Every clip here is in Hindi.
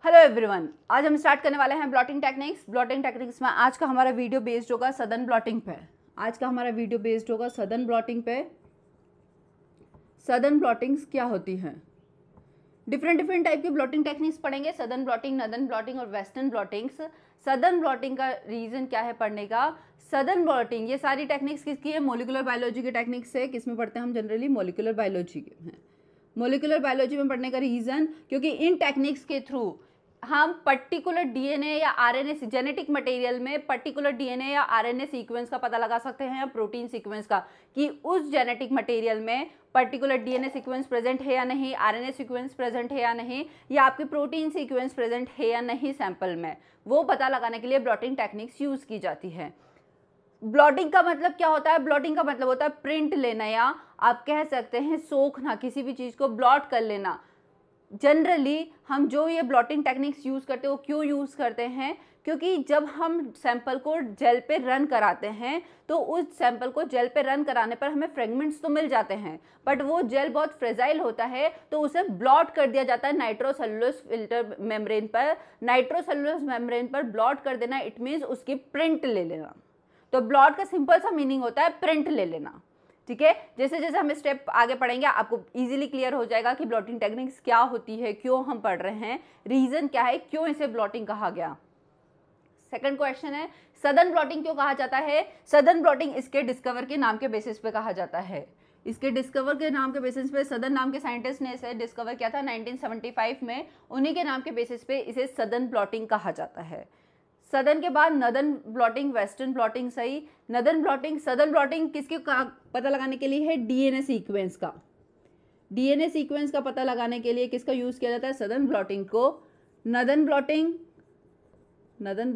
हेलो एवरीवन, आज हम स्टार्ट करने वाले हैं ब्लॉटिंग टेक्निक्स। ब्लॉटिंग टेक्निक्स में आज का हमारा वीडियो बेस्ड होगा सदन ब्लॉटिंग पे। सदन ब्लॉटिंग्स क्या होती हैं, डिफरेंट टाइप की ब्लॉटिंग टेक्निक्स पढ़ेंगे। सदन ब्लॉटिंग, नदन ब्लॉटिंग और वेस्टर्न ब्लॉटिंग्स। सदन ब्लॉटिंग का रीजन क्या है पढ़ने का? सदन ब्लॉटिंग, ये सारी टेक्निक्स किसकी है? मोलिकुलर बायोलॉजी की टेक्निक्स है। किस में पढ़ते हैं हम जनरली? मोलिकुलर बायोलॉजी के हैं। मोलिकुलर बायोलॉजी में पढ़ने का रीजन, क्योंकि इन टेक्निक्स के थ्रू हम पर्टिकुलर डीएनए या आरएनए जेनेटिक मटेरियल में पर्टिकुलर डीएनए या आरएनए सीक्वेंस का पता लगा सकते हैं या प्रोटीन सीक्वेंस का, कि उस जेनेटिक मटेरियल में पर्टिकुलर डीएनए सीक्वेंस प्रेजेंट है या नहीं, आरएनए सीक्वेंस प्रेजेंट है या नहीं, या आपके प्रोटीन सीक्वेंस प्रेजेंट है या नहीं सैंपल में, वो पता लगाने के लिए ब्लॉटिंग टेक्निक्स यूज की जाती है। ब्लॉटिंग का मतलब क्या होता है? ब्लॉटिंग का मतलब होता है प्रिंट लेना, या आप कह सकते हैं सोखना, किसी भी चीज को ब्लॉट कर लेना। जनरली हम जो ये ब्लॉटिंग टेक्निक्स यूज़ करते हैं वो क्यों यूज़ करते हैं? क्योंकि जब हम सैंपल को जेल पे रन कराते हैं तो उस सैंपल को जेल पे रन कराने पर हमें फ्रेगमेंट्स तो मिल जाते हैं, बट वो जेल बहुत फ्रेजाइल होता है, तो उसे ब्लॉट कर दिया जाता है नाइट्रोसेलुलोज फिल्टर मेम्ब्रेन पर। नाइट्रोसेलुलोज मेम्ब्रेन पर ब्लॉट कर देना, इट मीन्स उसकी प्रिंट ले लेना। तो ब्लॉट का सिंपल सा मीनिंग होता है प्रिंट ले लेना। ठीक है, जैसे जैसे हम स्टेप आगे पढ़ेंगे आपको इजीली क्लियर हो जाएगा कि ब्लॉटिंग टेक्निक्स क्या होती है, क्यों हम पढ़ रहे हैं, रीजन क्या है, क्यों इसे ब्लॉटिंग कहा गया। सेकंड क्वेश्चन है, सदन ब्लॉटिंग क्यों कहा जाता है? सदन ब्लॉटिंग इसके डिस्कवर के नाम के बेसिस पे कहा जाता है। इसके डिस्कवर के नाम के बेसिस पे, सदन नाम के साइंटिस्ट ने इसे डिस्कवर किया था 1975 में, उन्हीं के नाम के बेसिस पे इसे सदन ब्लॉटिंग कहा जाता है। सदन के बाद नदन ब्लॉटिंग, वेस्टर्न ब्लॉटिंग सही। नदन ब्लॉटिंग, सदन ब्लॉटिंग किसके पता लगाने के लिए है? डीएनए सीक्वेंस का। डीएनए सीक्वेंस का पता लगाने के लिए किसका यूज किया जाता है? सदन ब्लॉटिंग को। Northern blotting, northern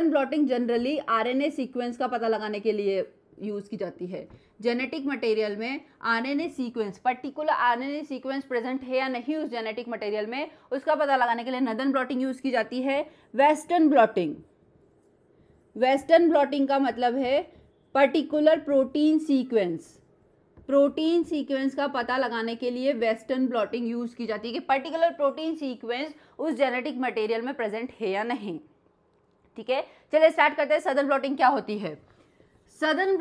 blotting generally RNA sequence का पता लगाने के लिए यूज की जाती है। जेनेटिक मटेरियल में RNA sequence, particular RNA sequence present है या नहीं उस जेनेटिक मटेरियल में, उसका पता लगाने के लिए नदन ब्लॉटिंग यूज की जाती है। वेस्टर्न ब्लॉटिंग, वेस्टर्न ब्लॉटिंग का मतलब है particular protein sequence, protein sequence का पता लगाने के लिए वेस्टर्न ब्लॉटिंग यूज की जाती है कि पर्टिकुलर प्रोटीन सीक्वेंस उस जेनेटिक मटेरियल में प्रेजेंट है या नहीं। ठीक है, चलिए स्टार्ट करते हैं। सदन ब्लॉटिंग क्या होती है? सदन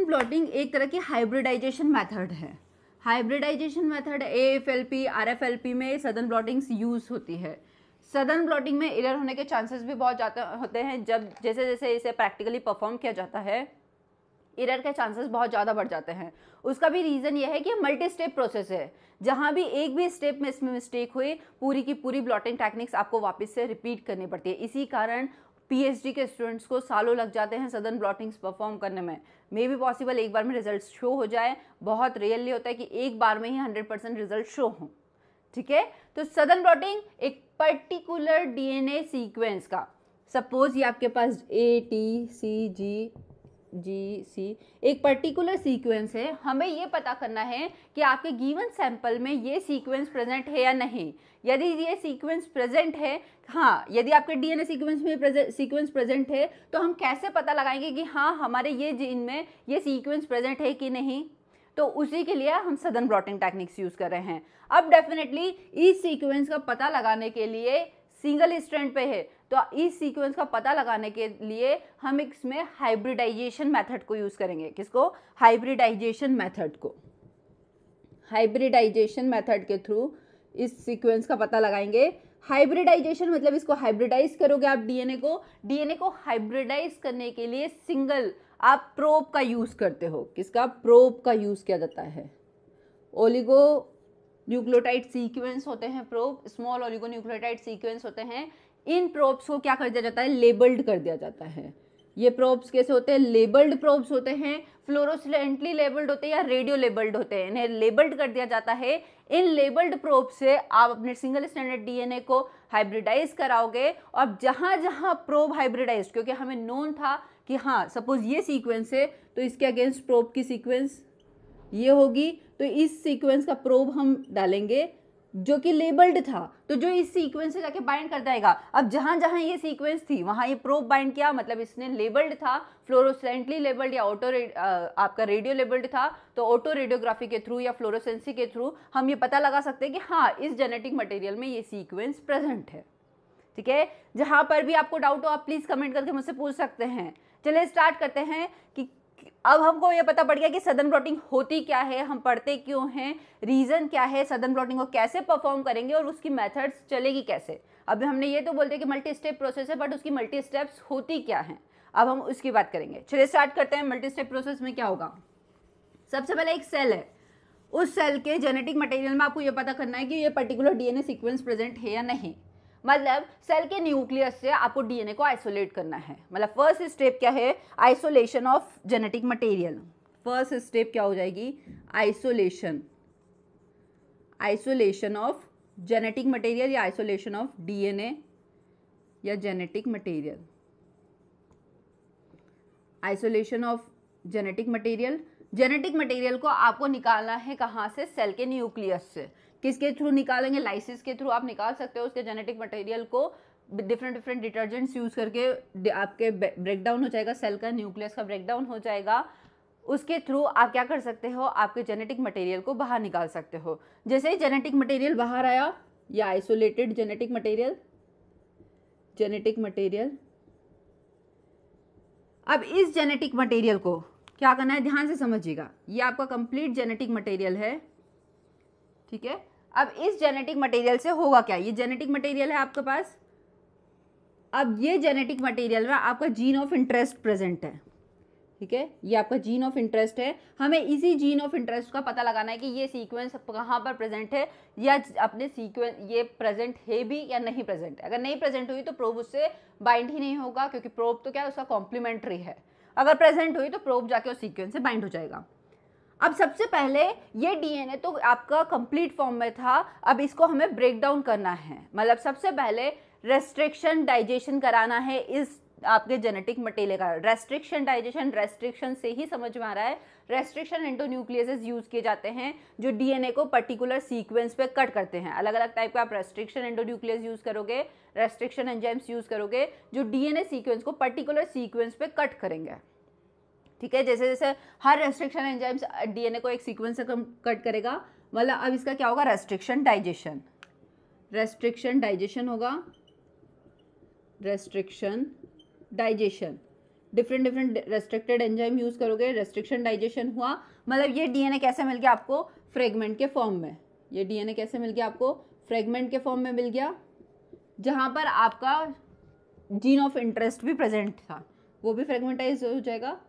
ब्लॉटिंग एक तरह की हाइब्रिडाइजेशन मेथड है। हाइब्रिडाइजेशन मेथड AFLP, RFLP में सदन ब्लॉटिंग्स यूज होती है। सदन ब्लॉटिंग में एरर होने के चांसेस भी बहुत ज़्यादा होते हैं। जब जैसे जैसे इसे प्रैक्टिकली परफॉर्म किया जाता है, एरर के चांसेस बहुत ज़्यादा बढ़ जाते हैं। उसका भी रीज़न ये है कि मल्टी स्टेप प्रोसेस है। जहाँ भी एक भी स्टेप में इसमें मिस्टेक हुई, पूरी की पूरी ब्लॉटिंग टेक्निक्स आपको वापस से रिपीट करनी पड़ती है। इसी कारण PhD के स्टूडेंट्स को सालों लग जाते हैं सदन ब्लॉटिंग्स परफॉर्म करने में। मे बी पॉसिबल एक बार में रिजल्ट शो हो जाए, बहुत रियरली होता है कि एक बार में ही 100% रिजल्ट शो हो। ठीक है, तो सदन ब्लॉटिंग एक पर्टिकुलर डीएनए सीक्वेंस का, सपोज ये आपके पास ATCGGC एक पर्टिकुलर सीक्वेंस है, हमें ये पता करना है कि आपके गिवन सैंपल में ये सीक्वेंस प्रेजेंट है या नहीं। यदि ये सीक्वेंस प्रेजेंट है, हाँ, यदि आपके डीएनए सीक्वेंस में सीक्वेंस प्रेजेंट है, तो हम कैसे पता लगाएंगे कि हाँ हमारे ये जीन में ये सीक्वेंस प्रेजेंट है कि नहीं? तो उसी के लिए हम सदन ब्लॉटिंग टेक्निक्स यूज कर रहे हैं। अब डेफिनेटली इस सीक्वेंस का पता लगाने के लिए सिंगल स्ट्रैंड पे है, तो इस सीक्वेंस का पता लगाने के लिए हम इसमें हाइब्रिडाइजेशन मेथड को यूज करेंगे। किसको? हाइब्रिडाइजेशन मेथड को। हाइब्रिडाइजेशन मेथड के थ्रू इस सीक्वेंस का पता लगाएंगे। हाइब्रिडाइजेशन मतलब इसको हाइब्रिडाइज करोगे आप डीएनए को हाइब्रिडाइज करने के लिए सिंगल आप प्रोब का यूज करते हो। किसका? प्रोब का यूज किया जाता है। ओलिगो न्यूक्लियोटाइड सीक्वेंस होते हैं probe, small oligo nucleotide sequence होते हैं। इन प्रोब्स को क्या कर दिया जाता है? लेबल्ड कर दिया जाता है। ये प्रोब्स कैसे होते हैं? लेबल्ड प्रोब्स होते हैं, फ्लोरोसेंटली लेबल्ड होते हैं या रेडियो लेबल्ड होते हैं। इन्हें लेबल्ड कर दिया जाता है। इन लेबल्ड प्रोब से आप अपने सिंगल स्टैंडर्ड डीएनए को हाइब्रिडाइज कराओगे, और जहां जहां प्रोब हाइब्रिडाइज, क्योंकि हमें नोन था कि हाँ सपोज ये सीक्वेंस है तो इसके अगेंस्ट प्रोब की सीक्वेंस ये होगी, तो इस सीक्वेंस का प्रोब हम डालेंगे। जो कि लेबल्ड था, तो जो इस सीक्वेंस से जाके बाइंड कर जाएगा। अब जहां जहां ये सीक्वेंस थी वहां ये प्रोब बाइंड किया, मतलब इसने लेबल्ड था, फ्लोरोसेंटली लेबल्ड या आपका रेडियो लेबल्ड था, तो ऑटो रेडियोग्राफी के थ्रू या फ्लोरोसेंसी के थ्रू हम ये पता लगा सकते हैं कि हाँ इस जेनेटिक मटेरियल में ये सीक्वेंस प्रेजेंट है। ठीक है, जहां पर भी आपको डाउट हो आप प्लीज कमेंट करके मुझसे पूछ सकते हैं। चलिए स्टार्ट करते हैं कि अब हमको ये पता पड़ गया कि सदर्न ब्लॉटिंग होती क्या है, हम पढ़ते क्यों हैं, रीजन क्या है, सदर्न ब्लॉटिंग को कैसे परफॉर्म करेंगे और उसकी मेथड्स चलेगी कैसे। अब हमने ये तो बोलते कि मल्टी स्टेप प्रोसेस है, बट उसकी मल्टी स्टेप्स होती क्या है, अब हम उसकी बात करेंगे। चलिए स्टार्ट करते हैं। मल्टी स्टेप प्रोसेस में क्या होगा, सबसे पहले एक सेल है, उस सेल के जेनेटिक मटेरियल में आपको ये पता करना है कि ये पर्टिकुलर डीएनए सीक्वेंस प्रेजेंट है या नहीं। मतलब सेल के न्यूक्लियस से आपको डीएनए को आइसोलेट करना है। मतलब फर्स्ट स्टेप क्या है, isolation of genetic material. First step क्या हो जाएगी, आइसोलेशन ऑफ जेनेटिक मटेरियल या आइसोलेशन ऑफ डीएनए या genetic material. Isolation of genetic material, genetic material को आपको निकालना है कहाँ से, सेल के न्यूक्लियस से। किसके थ्रू निकालेंगे, लाइसिस के थ्रू आप निकाल सकते हो उसके जेनेटिक मटेरियल को। डिफरेंट डिटर्जेंट्स यूज करके आपके ब्रेकडाउन हो जाएगा, सेल का न्यूक्लियस का ब्रेकडाउन हो जाएगा। उसके थ्रू आप क्या कर सकते हो, आपके जेनेटिक मटेरियल को बाहर निकाल सकते हो। जैसे ही जेनेटिक मटेरियल बाहर आया, या आइसोलेटेड जेनेटिक मटेरियल, अब इस जेनेटिक मटेरियल को क्या करना है, ध्यान से समझिएगा। ये आपका कंप्लीट जेनेटिक मटेरियल है, ठीक है। अब इस जेनेटिक मटेरियल से होगा क्या, ये जेनेटिक मटेरियल है आपके पास। अब ये जेनेटिक मटेरियल में आपका जीन ऑफ इंटरेस्ट प्रेजेंट है, ठीक है। ये आपका जीन ऑफ इंटरेस्ट है, हमें इसी जीन ऑफ इंटरेस्ट का पता लगाना है कि ये सीक्वेंस कहाँ पर प्रेजेंट है, या अपने सीक्वेंस ये प्रेजेंट है भी या नहीं प्रेजेंट है। अगर नहीं प्रेजेंट हुई तो प्रोब उससे बाइंड ही नहीं होगा, क्योंकि प्रोब तो क्या है, उसका कॉम्प्लीमेंट्री है। अगर प्रेजेंट हुई तो प्रोब जाके उस सीक्वेंस से बाइंड हो जाएगा। अब सबसे पहले ये डीएनए तो आपका कंप्लीट फॉर्म में था, अब इसको हमें ब्रेक डाउन करना है। मतलब सबसे पहले रेस्ट्रिक्शन डाइजेशन कराना है इस आपके जेनेटिक मटेरियल का। रेस्ट्रिक्शन डाइजेशन, रेस्ट्रिक्शन से ही समझ में आ रहा है, रेस्ट्रिक्शन एंडोन्यूक्लियसेस यूज किए जाते हैं जो डीएनए को पर्टिकुलर सीक्वेंस पे कट करते हैं। अलग अलग टाइप का आप रेस्ट्रिक्शन एंडोन्यूक्लियस यूज करोगे, रेस्ट्रिक्शन एंजाइम्स यूज करोगे जो डीएनए सीक्वेंस को पर्टिकुलर सीक्वेंस पे कट करेंगे, ठीक है। जैसे जैसे हर रेस्ट्रिक्शन एंजाइम्स डीएनए को एक सीक्वेंस से कट करेगा, मतलब अब इसका क्या होगा, रेस्ट्रिक्शन डाइजेशन होगा। Restriction digestion, different restricted enzyme use करोगे, रेस्ट्रिक्शन डाइजेशन हुआ। मतलब ये डीएनए कैसे मिल गया आपको, फ्रेगमेंट के फॉर्म में। ये डीएनए कैसे मिल गया आपको, फ्रेगमेंट के फॉर्म में मिल गया, जहां पर आपका जीन ऑफ इंटरेस्ट भी प्रेजेंट था, वो भी फ्रेगमेंटाइज हो जाएगा।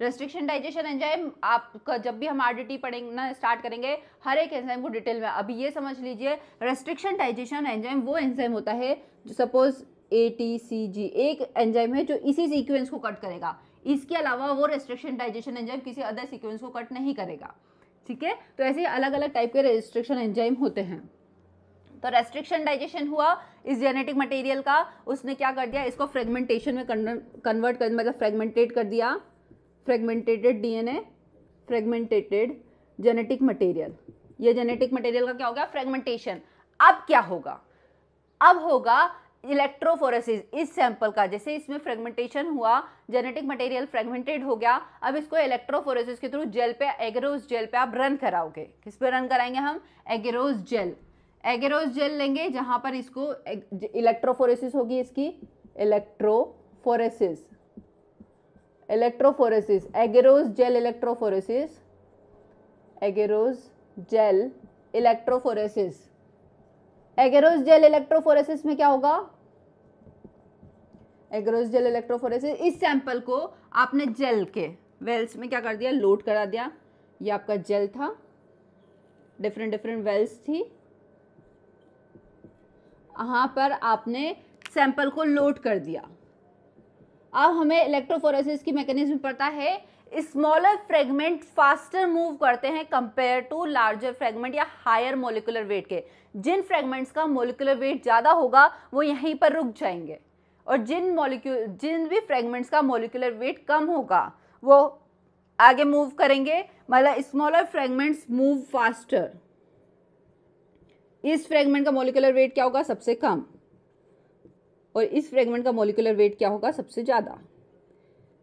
रेस्ट्रिक्शन डाइजेशन एंजाइम आपका जब भी हम आरडीटी पढ़ेंगे ना, स्टार्ट करेंगे हर एक एंजाइम को डिटेल में। अभी ये समझ लीजिए, रेस्ट्रिक्शन डाइजेशन एंजाइम वो एंजाइम होता है जो सपोज ATCG एक एंजाइम है जो इसी सीक्वेंस को कट करेगा, इसके अलावा वो रेस्ट्रिक्शन डाइजेशन एंजाइम किसी अदर सीक्वेंस को कट नहीं करेगा, ठीक है। तो ऐसे अलग अलग टाइप के रेस्ट्रिक्शन एंजाइम होते हैं। तो रेस्ट्रिक्शन डाइजेशन हुआ इस जेनेटिक मटेरियल का, उसने क्या कर दिया, इसको फ्रेगमेंटेशन में कन्वर्ट कर, मतलब फ्रेगमेंटेड कर दिया। फ्रेगमेंटेटेड डीएनए, फ्रेगमेंटेटेड जेनेटिक मटेरियल, ये जेनेटिक मटेरियल का क्या हो गया, फ्रेगमेंटेशन। अब क्या होगा, अब होगा इलेक्ट्रोफोरेसिस इस सैंपल का। जैसे इसमें फ्रेगमेंटेशन हुआ, जेनेटिक मटेरियल फ्रेगमेंटेड हो गया, अब इसको इलेक्ट्रोफोरेसिस के थ्रू जेल पे, एगेरोस जेल पे आप रन कराओगे। किस पे रन कराएंगे हम, एगेरोस जेल। एगेरोस जेल लेंगे जहां पर इसको इलेक्ट्रोफोरेसिस होगी, इसकी electrophoresis, agarose gel electrophoresis, agarose gel electrophoresis. Agarose gel electrophoresis में क्या होगा, एगेरोस जेल इलेक्ट्रोफोरेसिस, इस सैंपल को आपने जेल के वेल्स में क्या कर दिया, लोड करा दिया। ये आपका जेल था, डिफरेंट वेल्स थी, यहाँ पर आपने सैंपल को लोड कर दिया। अब हमें इलेक्ट्रोफोरेसिस की मैकेनिज्म पता है, स्मॉलर फ्रेगमेंट फास्टर मूव करते हैं कंपेयर टू लार्जर फ्रेगमेंट या हायर मोलिकुलर वेट के। जिन फ्रेगमेंट्स का मोलिकुलर वेट ज़्यादा होगा वो यहीं पर रुक जाएंगे, और जिन भी फ्रेगमेंट्स का मोलिकुलर वेट कम होगा वो आगे मूव करेंगे। मतलब स्मॉलर फ्रेगमेंट्स मूव फास्टर, इस फ्रेगमेंट का मॉलिक्यूलर वेट क्या होगा, सबसे कम, और इस फ्रेगमेंट का मॉलिक्यूलर वेट क्या होगा, सबसे ज़्यादा।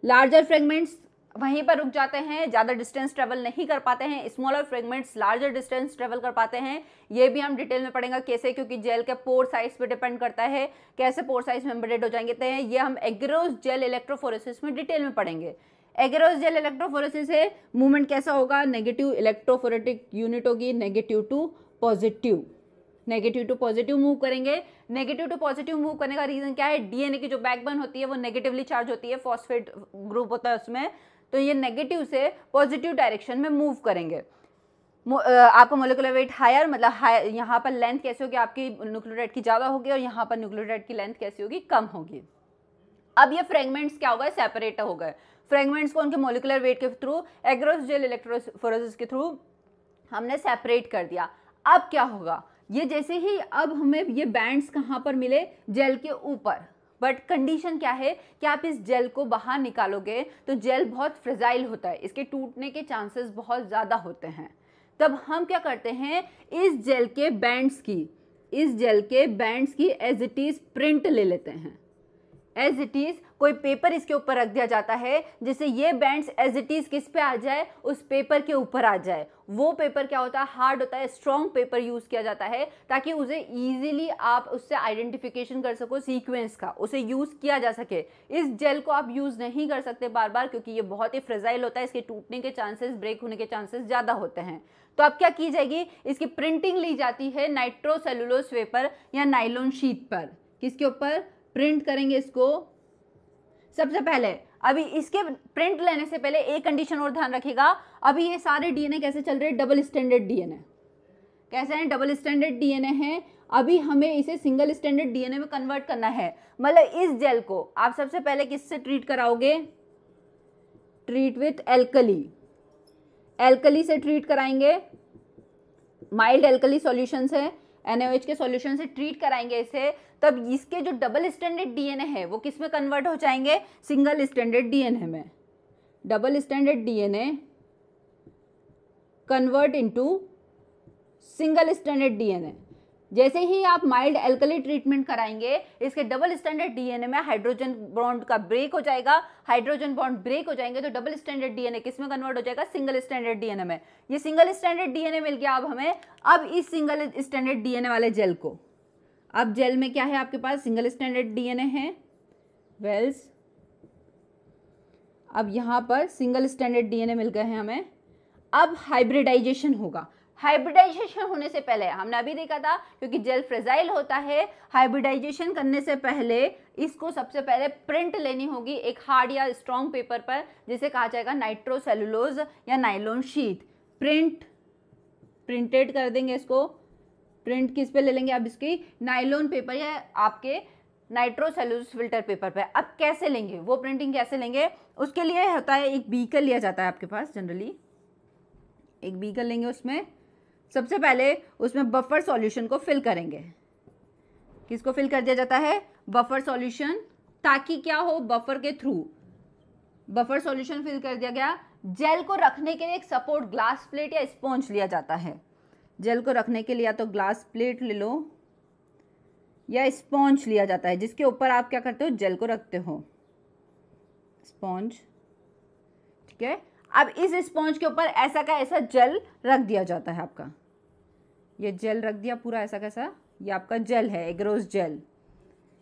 लार्जर फ्रेगमेंट्स वहीं पर रुक जाते हैं, ज़्यादा डिस्टेंस ट्रेवल नहीं कर पाते हैं, smaller fragments larger distance travel कर पाते हैं। ये भी हम डिटेल में पढ़ेंगे कैसे, क्योंकि जेल के पोर साइज पे डिपेंड करता है कैसे पोर साइज मेम्ब्रेट हो जाएंगे। तो ये हम एगेरोस जेल इलेक्ट्रोफोरेसिस में डिटेल में पढ़ेंगे। एगेरोस जेल इलेक्ट्रोफोरेसिस से मूवमेंट कैसा होगा, नेगेटिव इलेक्ट्रोफोरेटिक यूनिट होगी, negative to positive, negative to positive move करेंगे। नेगेटिव टू पॉजिटिव मूव करने का रीजन क्या है, डीएनए की जो बैकबोन होती है वो नेगेटिवली चार्ज होती है, फॉस्फेट ग्रुप होता है उसमें, तो ये नेगेटिव से पॉजिटिव डायरेक्शन में मूव करेंगे। आपका मोलिकुलर वेट हायर, मतलब यहाँ पर लेंथ कैसे होगी, आपकी न्यूक्लियोटाइड की ज़्यादा होगी, और यहाँ पर न्यूक्लियोटाइड की लेंथ कैसी होगी, कम होगी। अब ये फ्रेगमेंट्स क्या होगा, सेपरेट हो गए। फ्रेगमेंट्स को उनके मोलिकुलर वेट के थ्रू, एगेरोस जेल इलेक्ट्रोफोरेसिस के थ्रू हमने सेपरेट कर दिया। अब क्या होगा, ये जैसे ही अब हमें ये बैंड्स कहाँ पर मिले, जेल के ऊपर, बट कंडीशन क्या है कि आप इस जेल को बाहर निकालोगे तो जेल बहुत फ्रेजाइल होता है, इसके टूटने के चांसेस बहुत ज़्यादा होते हैं। तब हम क्या करते हैं, इस जेल के बैंड्स की एज इट इज़ प्रिंट ले लेते हैं। एज इट इज़ कोई पेपर इसके ऊपर रख दिया जाता है, जिससे ये बैंड्स एज इट इज़ किस पे आ जाए, उस पेपर के ऊपर आ जाए। वो पेपर क्या होता है, हार्ड होता है, स्ट्रॉन्ग पेपर यूज़ किया जाता है, ताकि उसे ईजिली आप उससे आइडेंटिफिकेशन कर सको सीक्वेंस का, उसे यूज़ किया जा सके। इस जेल को आप यूज़ नहीं कर सकते बार बार, क्योंकि ये बहुत ही फ्रेजाइल होता है, इसके टूटने के चांसेस, ब्रेक होने के चांसेस ज़्यादा होते हैं। तो अब क्या की जाएगी, इसकी प्रिंटिंग ली जाती है नाइट्रोसेलुलोज पेपर या नाइलॉन शीट पर। किसके ऊपर प्रिंट करेंगे इसको, सबसे पहले अभी इसके प्रिंट लेने से पहले एक कंडीशन और ध्यान रखिएगा। अभी ये सारे डीएनए कैसे चल रहे हैं, डबल स्टैंडर्ड डीएनए, कैसे हैं, डबल स्टैंडर्ड डीएनए है। अभी हमें इसे सिंगल स्टैंडर्ड डीएनए में कन्वर्ट करना है। मतलब इस जेल को आप सबसे पहले किससे ट्रीट कराओगे, ट्रीट विथ एल्कली, एल्कली से ट्रीट कराएंगे, माइल्ड एल्कली सॉल्यूशन से, NaOH के सॉल्यूशन से ट्रीट कराएंगे इसे। तब इसके जो डबल स्टैंडर्ड डीएनए है वो किस में कन्वर्ट हो जाएंगे, सिंगल स्टैंडर्ड डीएनए में। Double standard DNA convert into single standard DNA. जैसे ही आप माइल्ड एल्कली ट्रीटमेंट कराएंगे, इसके डबल स्टैंडर्ड डीएनए में हाइड्रोजन बॉन्ड का ब्रेक हो जाएगा। हाइड्रोजन बॉन्ड ब्रेक हो जाएंगे तो डबल स्टैंडर्ड डीएनए किस में कन्वर्ट हो जाएगा, सिंगल स्टैंडर्ड डीएनए में। ये सिंगल स्टैंडर्ड डीएनए मिल गया अब हमें। अब इस सिंगल स्टैंडर्ड डीएनए वाले जेल को, अब जेल में क्या है आपके पास, सिंगल स्टैंडर्ड डीएनए है, वेल्स। अब यहाँ पर सिंगल स्टैंडर्ड डीएनए मिल गए हैं हमें। अब हाइब्रिडाइजेशन होगा। हाइब्रिडाइजेशन होने से पहले हमने अभी देखा था, क्योंकि जेल फ्रेजाइल होता है, हाइब्रिडाइजेशन करने से पहले इसको सबसे पहले प्रिंट लेनी होगी एक हार्ड या स्ट्रॉन्ग पेपर पर, जिसे कहा जाएगा नाइट्रोसेलुलोज या नाइलॉन शीट। प्रिंटेड कर देंगे इसको। प्रिंट किस पे ले लेंगे, अब इसकी नाइलॉन पेपर या आपके नाइट्रोसेलुलोज फिल्टर पेपर पे। अब कैसे लेंगे, वो प्रिंटिंग कैसे लेंगे, उसके लिए होता है एक बीकर लिया जाता है आपके पास, जनरली एक बीकर लेंगे, उसमें सबसे पहले उसमें बफर सॉल्यूशन को फिल करेंगे। किसको फिल कर दिया जाता है, बफर सॉल्यूशन, ताकि क्या हो, बफर के थ्रू बफर सॉल्यूशन फिल कर दिया गया। जेल को रखने के लिए एक सपोर्ट ग्लास प्लेट या स्पॉन्ज लिया जाता है। जेल को रखने के लिए या तो ग्लास प्लेट ले लो या स्पॉन्ज लिया जाता है, जिसके ऊपर आप क्या करते हो, जेल को रखते हो, स्पॉन्ज, ठीक है। अब इस स्पॉन्ज के ऊपर ऐसा का ऐसा जेल रख दिया जाता है आपका। ये जेल रख दिया पूरा ऐसा कैसा, ये आपका जेल है, एगेरोस जेल।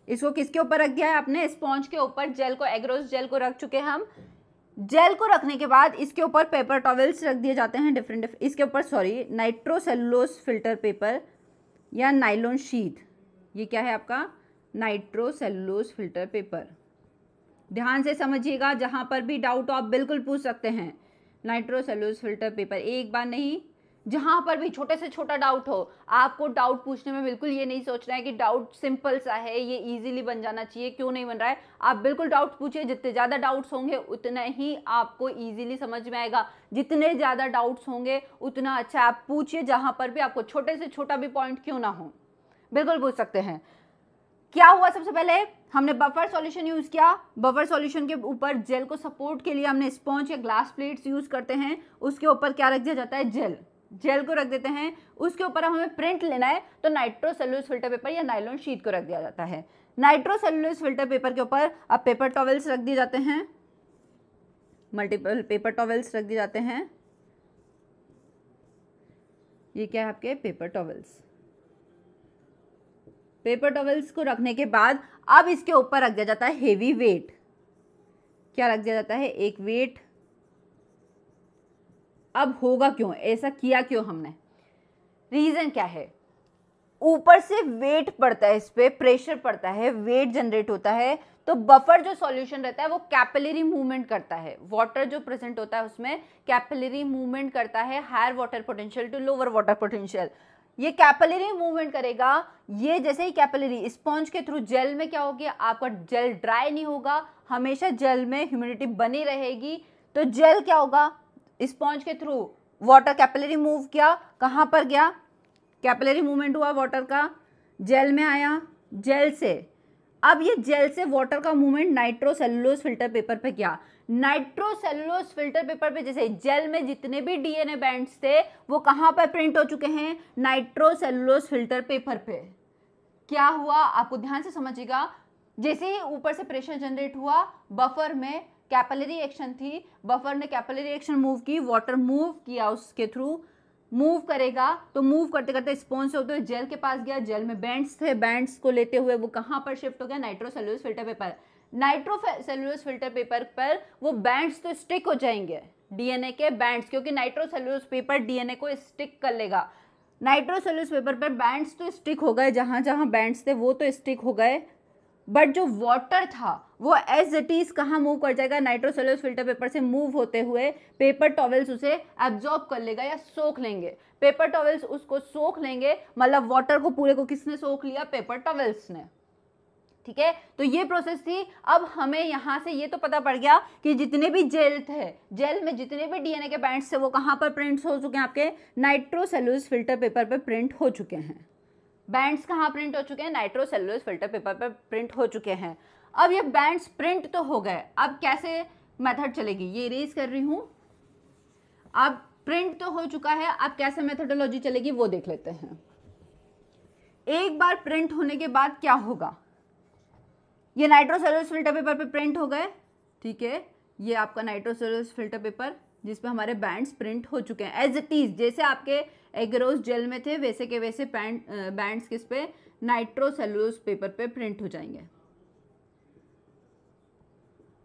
इसको किसके ऊपर रख दिया है आपने, स्पॉन्ज के ऊपर जेल को, एगेरोस जेल को रख चुके हैं हम। जेल को रखने के बाद इसके ऊपर पेपर टॉवेल्स रख दिए जाते हैं डिफरेंट, इसके ऊपर नाइट्रोसेलुलोज फिल्टर पेपर या नाइलॉन शीट। ये क्या है आपका, नाइट्रोसेलुलोज फिल्टर पेपर। ध्यान से समझिएगा, जहाँ पर भी डाउट हो आप बिल्कुल पूछ सकते हैं। नाइट्रोसेलुलोज फिल्टर पेपर, एक बार नहीं, जहाँ पर भी छोटे से छोटा डाउट हो, आपको डाउट पूछने में बिल्कुल ये नहीं सोचना है कि डाउट सिंपल सा है, ये इजीली बन जाना चाहिए, क्यों नहीं बन रहा है। आप बिल्कुल डाउट पूछिए, जितने ज़्यादा डाउट्स होंगे उतना ही आपको इजीली समझ में आएगा। जितने ज़्यादा डाउट्स होंगे उतना अच्छा। आप पूछिए जहाँ पर भी आपको छोटे से छोटा भी पॉइंट क्यों ना हो, बिल्कुल पूछ सकते हैं। क्या हुआ, सबसे पहले हमने बफर सॉल्यूशन यूज़ किया। बफर सॉल्यूशन के ऊपर जेल को सपोर्ट के लिए हमने स्पॉन्ज या ग्लास प्लेट्स यूज़ करते हैं, उसके ऊपर क्या रख दिया जाता है, जेल। जेल को रख देते हैं, उसके ऊपर हमें प्रिंट लेना है तो नाइट्रोसेल्यूलोज फिल्टर पेपर या नायलॉन शीट को रख दिया जाता है। नाइट्रोसेल्यूलोज फिल्टर पेपर के ऊपर अब पेपर टॉवेल्स रख दिए जाते हैं, मल्टीपल पेपर टॉवेल्स रख दिए जाते हैं। ये क्या है आपके पेपर टॉवेल्स। पेपर टॉवेल्स को रखने के बाद अब इसके ऊपर रख दिया जाता है हेवी वेट। क्या रख दिया जाता है? एक वेट। अब होगा क्यों, ऐसा किया क्यों हमने, रीजन क्या है? ऊपर से वेट पड़ता है, इस पे प्रेशर पड़ता है, वेट जनरेट होता है, तो बफर जो सॉल्यूशन रहता है वो कैपिलरी मूवमेंट करता है। वाटर जो प्रेजेंट होता है उसमें कैपिलरी मूवमेंट करता है, higher water potential to lower water potential. ये कैपिलरी मूवमेंट करेगा। ये जैसे ही कैपिलरी स्पॉन्ज के थ्रू जेल में क्या होगी, आपका जेल ड्राई नहीं होगा, हमेशा जेल में ह्यूमिडिटी बनी रहेगी। तो जेल क्या होगा, स्पॉन्ज के थ्रू वाटर कैपिलरी मूव किया, कहाँ पर गया, कैपिलरी मूवमेंट हुआ वाटर का, जेल में आया, जेल से अब ये जेल से वाटर का मूवमेंट नाइट्रोसेल्युलोज फिल्टर पेपर पे किया। नाइट्रोसेल्युलोज फिल्टर पेपर पे जैसे जेल में जितने भी डीएनए बैंड्स थे वो कहाँ पर प्रिंट हो चुके हैं, नाइट्रोसेल्युलोज फिल्टर पेपर पे। क्या हुआ आपको ध्यान से समझिएगा, जैसे ही ऊपर से प्रेशर जनरेट हुआ, बफर में कैपिलरी एक्शन थी, बफर ने कैपिलरी एक्शन मूव की, वाटर मूव किया उसके थ्रू, मूव करेगा तो मूव करते करते स्पॉन्ज से होते हुए जेल के पास गया, जेल में बैंड्स थे, बैंड्स को लेते हुए वो कहाँ पर शिफ्ट हो गया, नाइट्रोसेल्युलोज फिल्टर पेपर। नाइट्रोसेल्युलोज फिल्टर पेपर पर वो बैंड्स तो स्टिक हो जाएंगे, डीएनए के बैंड्स, क्योंकि नाइट्रोसेल्युलोज पेपर डीएनए को स्टिक कर लेगा। नाइट्रोसेल्युलोज पेपर पर बैंड्स तो स्टिक हो गए, जहां जहां बैंड्स थे वो तो स्टिक हो गए, बट जो वाटर था वो एज इट इज कहाँ मूव कर जाएगा, नाइट्रोसेल्युलोज फिल्टर पेपर से मूव होते हुए पेपर टॉवेल्स उसे एब्जॉर्ब कर लेगा या सोख लेंगे। पेपर टॉवेल्स उसको सोख लेंगे, मतलब वाटर को पूरे को किसने सोख लिया, पेपर टॉवेल्स ने। ठीक है, तो ये प्रोसेस थी। अब हमें यहाँ से ये तो पता पड़ गया कि जितने भी जेल थे, जेल में जितने भी डीएनए के बैंड्स थे वो कहाँ पर प्रिंट हो चुके हैं, आपके नाइट्रोसेल्युलोज फिल्टर पेपर पर प्रिंट हो चुके हैं। बैंड्स कहाँ प्रिंट हो चुके हैं, नाइट्रोसेल्युलोज फिल्टर पेपर पर प्रिंट हो चुके हैं। अब ये बैंड्स प्रिंट तो हो गए, अब कैसे मेथड चलेगी, ये इरेज कर रही हूं। अब प्रिंट तो हो चुका है, अब कैसे मेथडोलॉजी चलेगी वो देख लेते हैं। एक बार प्रिंट होने के बाद क्या होगा, ये नाइट्रोसेल्युलोज फिल्टर पेपर पे प्रिंट हो गए। ठीक है, ये आपका नाइट्रोसेल्युलोज फिल्टर पेपर जिसपे हमारे बैंड्स प्रिंट हो चुके हैं एज इट इज, जैसे आपके एगरोस जेल में थे वैसे के वैसे बैंड्स किस पे, नाइट्रोसेल्युलोज पेपर पे प्रिंट हो जाएंगे।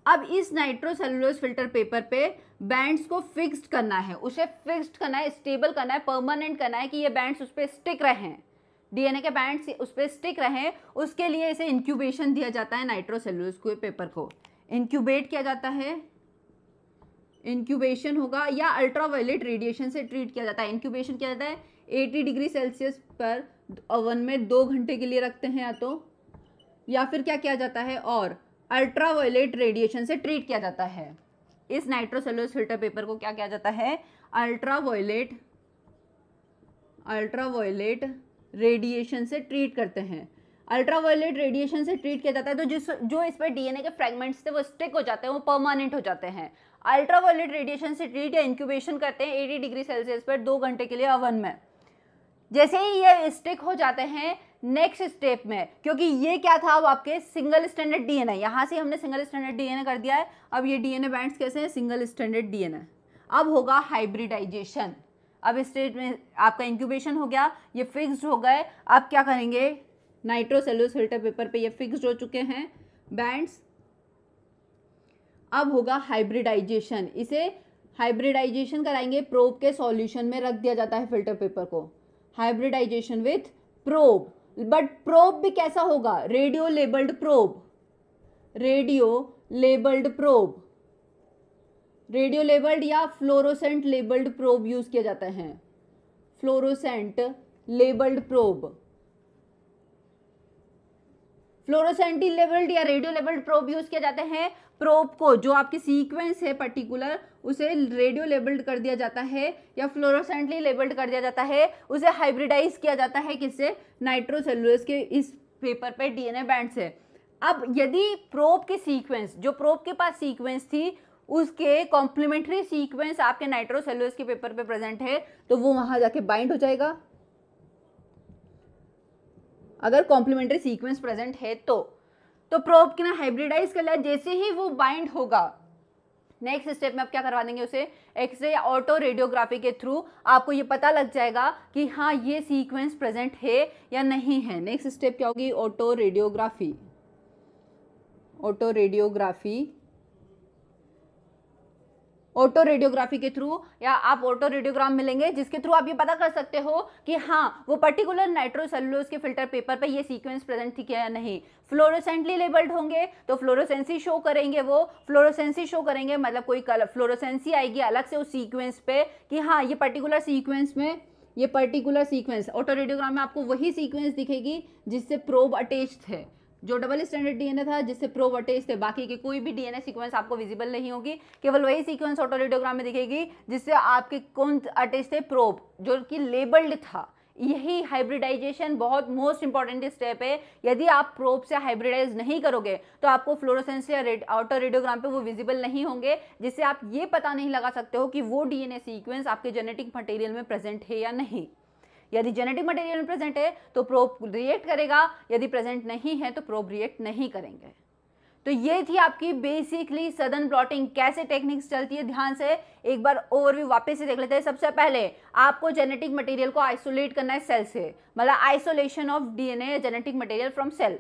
अब इस नाइट्रोसेल्युलोज फिल्टर पेपर पे बैंड्स को फिक्स्ड करना है, उसे फिक्स्ड करना है, स्टेबल करना है, परमानेंट करना है कि ये बैंड्स उस पर स्टिक रहें, डीएनए के बैंड्स उस पर स्टिक रहें। उसके लिए इसे इंक्यूबेशन दिया जाता है, नाइट्रोसेल्युलोज के पेपर को इंक्यूबेट किया जाता है, इंक्यूबेशन होगा या अल्ट्रावायलेट रेडिएशन से ट्रीट किया जाता है। इंक्यूबेशन किया जाता है 80 डिग्री सेल्सियस पर ओवन में 2 घंटे के लिए रखते हैं या फिर क्या किया जाता है, और अल्ट्रावायलेट रेडिएशन से ट्रीट किया जाता है। इस नाइट्रोसेल्युलोज फिल्टर पेपर को क्या किया जाता है, अल्ट्रावायलेट रेडिएशन से ट्रीट करते हैं। अल्ट्रावायलेट रेडिएशन से ट्रीट किया जाता है तो जो इस पर डीएनए के फ्रेगमेंट्स थे वो स्टिक हो जाते हैं, वो परमानेंट हो जाते हैं। अल्ट्रावायलेट रेडिएशन से ट्रीट या इंक्यूबेशन करते हैं 80 डिग्री सेल्सियस पर 2 घंटे के लिए ओवन में। जैसे ही ये स्टिक हो जाते हैं नेक्स्ट स्टेप में, क्योंकि ये क्या था, अब आपके सिंगल स्टैंडर्ड डीएनए, यहाँ से हमने सिंगल स्टैंडर्ड डीएनए कर दिया है। अब ये डीएनए बैंड्स कैसे हैं, सिंगल स्टैंडर्ड डीएनए। अब होगा हाइब्रिडाइजेशन। अब इस स्टेज में आपका इंक्यूबेशन हो गया, ये फिक्स्ड हो गए। अब क्या करेंगे, नाइट्रोसेल्युलोज फिल्टर पेपर पे ये फिक्स्ड हो चुके हैं बैंड्स। अब होगा हाइब्रिडाइजेशन, इसे हाइब्रिडाइजेशन कराएंगे, प्रोब के सॉल्यूशन में रख दिया जाता है फिल्टर पेपर को, hybridization with probe. But probe भी कैसा होगा, radio labelled probe, radio labelled या फ्लोरोसेंट लेबल्ड प्रोब यूज किया जाता है, fluorescent labelled probe, fluorescent labelled या रेडियो लेबल्ड प्रोब यूज किए जाते हैं। प्रोब को जो आपकी सीक्वेंस है पर्टिकुलर उसे रेडियो लेबल्ड कर दिया जाता है या फ्लोरोसेंटली लेबल्ड कर दिया जाता है, उसे हाइब्रिडाइज किया जाता है किससे, नाइट्रोसेल्युलोज के इस पेपर पे डीएनए बैंड से। अब यदि प्रोब की सीक्वेंस, जो प्रोब के पास सीक्वेंस थी उसके कॉम्प्लीमेंट्री सीक्वेंस आपके नाइट्रोसेल्यूलोज के पेपर पे प्रेजेंट है तो वो वहां जाके बाइंड हो जाएगा। अगर कॉम्प्लीमेंट्री सीक्वेंस प्रेजेंट है तो प्रोब की ना हाइब्रिडाइज कर लिया, जैसे ही वो बाइंड होगा नेक्स्ट स्टेप में आप क्या करवा देंगे उसे एक्सरे या ऑटो रेडियोग्राफी के थ्रू आपको ये पता लग जाएगा कि हाँ ये सीक्वेंस प्रेजेंट है या नहीं है। नेक्स्ट स्टेप क्या होगी, ऑटो रेडियोग्राफी। ऑटो रेडियोग्राफी के थ्रू या आप ऑटो रेडियोग्राम मिलेंगे जिसके थ्रू आप ये पता कर सकते हो कि हाँ वो पर्टिकुलर नाइट्रोसेल्यूलोज के फिल्टर पेपर पे ये सीक्वेंस प्रेजेंट थी क्या या नहीं। फ्लोरोसेंटली लेबल्ड होंगे तो फ्लोरोसेंसी शो करेंगे, वो फ्लोरोसेंसी शो करेंगे मतलब कोई कलर फ्लोरोसेंसी आएगी अलग से उस सीक्वेंस पे कि हाँ ये पर्टिकुलर सीक्वेंस ऑटो रेडियोग्राम में आपको वही सीक्वेंस दिखेगी जिससे प्रोब अटैच्ड है, जो डबल स्टैंडर्ड डीएनए था जिससे प्रोब अटैच थे। बाकी के कोई भी डीएनए सीक्वेंस आपको विजिबल नहीं होगी, केवल वही सीक्वेंस ऑटो रेडियोग्राम में दिखेगी जिससे आपके कौन अटैच थे, प्रोब जो कि लेबल्ड था। यही हाइब्रिडाइजेशन बहुत मोस्ट इंपॉर्टेंट स्टेप है। यदि आप प्रोब से हाइब्रिडाइज नहीं करोगे तो आपको फ्लोरोसेंस या ऑटो रेडियोग्राम पे वो विजिबल नहीं होंगे, जिससे आप ये पता नहीं लगा सकते हो कि वो डीएनए सीक्वेंस आपके जेनेटिक मटेरियल में प्रेजेंट है या नहीं। यदि जेनेटिक मटेरियल में प्रेजेंट है तो प्रोब रिएक्ट करेगा, यदि प्रेजेंट नहीं है तो प्रोब रिएक्ट नहीं करेंगे। तो ये थी आपकी बेसिकली सदर्न ब्लॉटिंग कैसे टेक्निक्स चलती है। ध्यान से एक बार ओवरव्यू वापस से देख लेते हैं। सबसे पहले आपको जेनेटिक मटेरियल को आइसोलेट करना है सेल से, मतलब isolation of DNA genetic material from cell,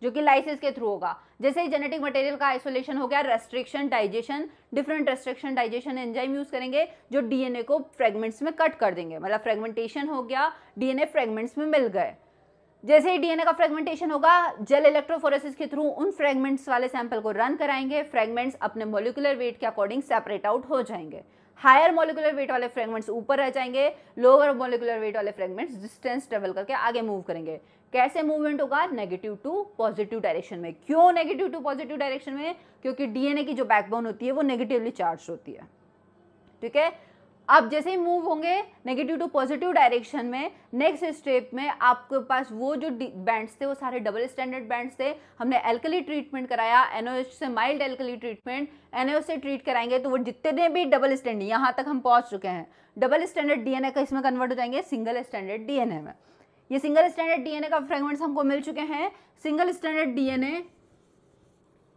जो कि लाइसिस के थ्रू होगा। जैसे ही जेनेटिक मटेरियल का आइसोलेशन हो गया, restriction digestion, different restriction digestion enzyme use करेंगे जो डीएनए को फ्रेगमेंट्स में कट कर देंगे, मतलब फ्रेगमेंटेशन हो गया, डीएनए फ्रेगमेंट्स में मिल गए। जैसे ही डीएनए का फ्रेगमेंटेशन होगा, जेल इलेक्ट्रोफोरेसिस के थ्रू उन फ्रेगमेंट्स वाले सैंपल को रन कराएंगे, फ्रेगमेंट्स अपने मॉलिक्यूलर वेट के अकॉर्डिंग सेपरेट आउट हो जाएंगे। हायर मॉलिक्यूलर वेट वाले फ्रेगमेंट्स ऊपर रह जाएंगे, लोअर मॉलिक्यूलर वेट वाले फ्रेगमेंट्स डिस्टेंस ट्रेवल करके आगे मूव करेंगे। कैसे मूवमेंट होगा, नेगेटिव टू पॉजिटिव डायरेक्शन में। क्यों नेगेटिव टू पॉजिटिव डायरेक्शन में, क्योंकि डीएनए की जो बैकबोन होती है वो नेगेटिवली चार्ज होती है। ठीक है, अब जैसे ही मूव होंगे नेगेटिव टू पॉजिटिव डायरेक्शन में, नेक्स्ट स्टेप में आपके पास वो जो बैंड्स थे वो सारे डबल स्टैंडर्ड बैंड्स थे। हमने एल्कली ट्रीटमेंट कराया, NaOH से माइल्ड एल्कली ट्रीटमेंट, NaOH से ट्रीट कराएंगे तो वो जितने भी डबल स्टैंडर्ड, यहाँ तक हम पहुंच चुके हैं, डबल स्टैंडर्ड डीएनए का इसमें कन्वर्ट हो जाएंगे सिंगल स्टैंडर्ड डीएनए में। ये सिंगल स्टैंडर्ड डीएनए का फ्रेगमेंट्स हमको मिल चुके हैं। सिंगल स्टैंडर्ड डीएनए,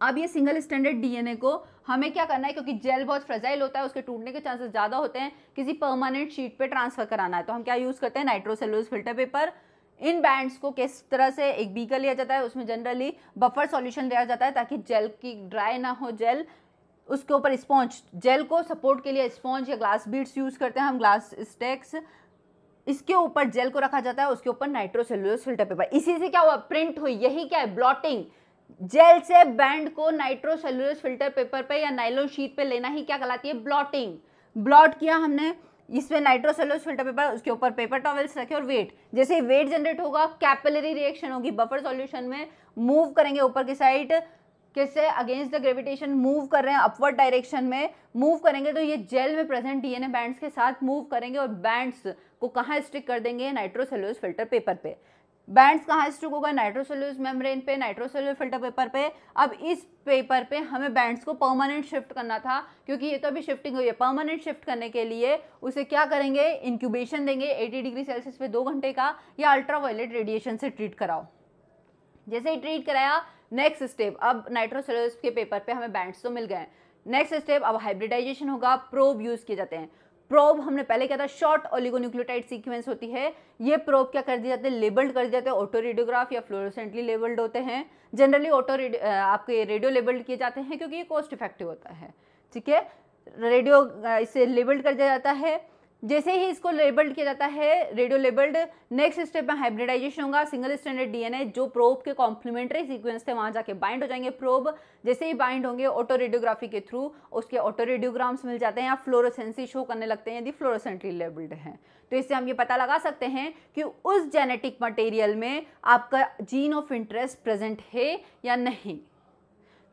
अब ये सिंगल स्टैंडर्ड डीएनए को हमें क्या करना है, क्योंकि जेल बहुत फ्रेजाइल होता है, उसके टूटने के चांसेस ज़्यादा होते हैं, किसी परमानेंट शीट पे ट्रांसफर कराना है तो हम क्या यूज़ करते हैं, नाइट्रोसेल्यूलोज फिल्टर पेपर। इन बैंड्स को किस तरह से एक बीकर लिया जाता है, उसमें जनरली बफर सॉल्यूशन दिया जाता है ताकि जेल की ड्राई ना हो जेल, उसके ऊपर स्पॉन्ज, जेल को सपोर्ट के लिए स्पॉन्ज या ग्लास बीड्स यूज़ करते हैं हम, ग्लास स्टेक्स, इसके ऊपर जेल को रखा जाता है, उसके ऊपर नाइट्रोसेल्यूलोज फिल्टर पेपर। इसी से क्या हुआ, प्रिंट हुई, यही क्या है, ब्लॉटिंग। जेल से बैंड को नाइट्रोसेल्यूलोज फिल्टर पेपर पे या नाइलॉन शीट पे लेना ही क्या कहलाती है, ब्लॉटिंग। ब्लॉट किया हमने, इसमें नाइट्रोसेल्यूलोज फिल्टर पेपर, उसके ऊपर पेपर टॉवेल्स रखे और वेट, जैसे ही वेट जनरेट होगा कैपिलरी रिएक्शन होगी, बफर सॉल्यूशन में मूव करेंगे ऊपर की साइड, किससे, अगेंस्ट द ग्रेविटेशन मूव कर रहे हैं, अपवर्ड डायरेक्शन में मूव करेंगे तो ये जेल में प्रेजेंट डीएनए बैंड्स के साथ मूव करेंगे और बैंड्स को कहाँ स्टिक कर देंगे, नाइट्रोसेल्यूलोज फिल्टर पेपर पे। बैंड्स कहाँ स्टिक होगा, नाइट्रोसेल्यूलोज मेम्ब्रेन पे, नाइट्रोसेल्यूलोज फिल्टर पेपर पे। अब इस पेपर पे हमें बैंड्स को परमानेंट शिफ्ट करना था, क्योंकि ये तो अभी शिफ्टिंग हुई है। परमानेंट शिफ्ट करने के लिए उसे क्या करेंगे, इंक्यूबेशन देंगे 80 डिग्री सेल्सियस पे 2 घंटे का, या अल्ट्रावायलेट रेडिएशन से ट्रीट कराओ। जैसे ही ट्रीट कराया, नेक्स्ट स्टेप, अब नाइट्रोसेल्यूलोज के पेपर पे हमें बैंड्स तो मिल गए। नेक्स्ट स्टेप, अब हाइब्रिडाइजेशन होगा, प्रोब यूज किए जाते हैं। प्रोब हमने पहले क्या था, शॉर्ट ओलिगोन्यूक्लियोटाइड सीक्वेंस होती है, ये प्रोब क्या कर दिए जाते हैं, लेबल्ड कर दिए जाते हैं, ऑटो रेडियोग्राफ या फ्लोरोसेंटली लेबल्ड होते हैं। जनरली आपके रेडियो लेबल्ड किए जाते हैं क्योंकि ये कॉस्ट इफेक्टिव होता है। ठीक है, रेडियो इसे लेबल्ड कर दिया जाता है। जैसे ही इसको लेबल्ड किया जाता है, रेडियो लेबल्ड, नेक्स्ट स्टेप में हाइब्रिडाइजेशन होगा, सिंगल स्टैंडर्ड डीएनए जो प्रोब के कॉम्प्लीमेंट्री सीक्वेंस थे वहां जाके बाइंड हो जाएंगे प्रोब। जैसे ही बाइंड होंगे ऑटो रेडियोग्राफी के थ्रू उसके ऑटो रेडियोग्राम्स मिल जाते हैं या फ्लोरोसेंसी शो करने लगते हैं यदि फ्लोरोसेंटली लेबल्ड हैं। तो इससे हम ये पता लगा सकते हैं कि उस जेनेटिक मटेरियल में आपका जीन ऑफ इंटरेस्ट प्रेजेंट है या नहीं।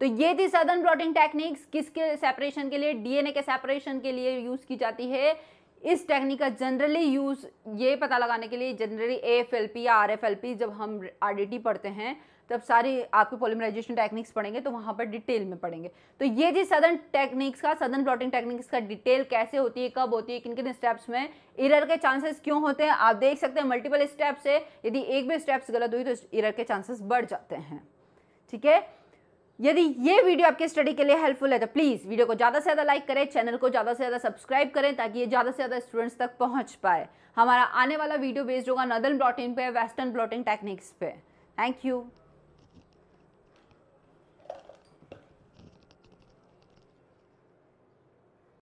तो ये थी सदर्न ब्लॉटिंग टेक्निक्स, किसके सेपरेशन के लिए, डीएनए के सेपरेशन के लिए यूज की जाती है। इस टेक्निक का जनरली यूज ये पता लगाने के लिए, जनरली AFLP या RFLP जब हम RDT पढ़ते हैं तब सारी आपके पॉलीमराइजेशन टेक्निक्स पढ़ेंगे तो वहाँ पर डिटेल में पढ़ेंगे। तो ये जी सदर्न टेक्निक्स का, सदर्न प्लॉटिंग टेक्निक्स का डिटेल कैसे होती है, कब होती है, किन किन स्टेप्स में एरर के चांसेस क्यों होते हैं, आप देख सकते हैं मल्टीपल स्टेप्स है, यदि एक भी स्टेप्स गलत हुई तो एरर के चांसेस बढ़ जाते हैं। ठीक है, यदि ये वीडियो आपके स्टडी के लिए हेल्पफुल है तो प्लीज़ वीडियो को ज़्यादा से ज़्यादा लाइक करें, चैनल को ज़्यादा से ज़्यादा सब्सक्राइब करें ताकि ये ज़्यादा से ज़्यादा स्टूडेंट्स तक पहुंच पाए। हमारा आने वाला वीडियो बेस्ड होगा नॉर्दर्न प्लॉटिंग पे, वेस्टर्न प्लॉटिंग टेक्निक्स पे। Thank you.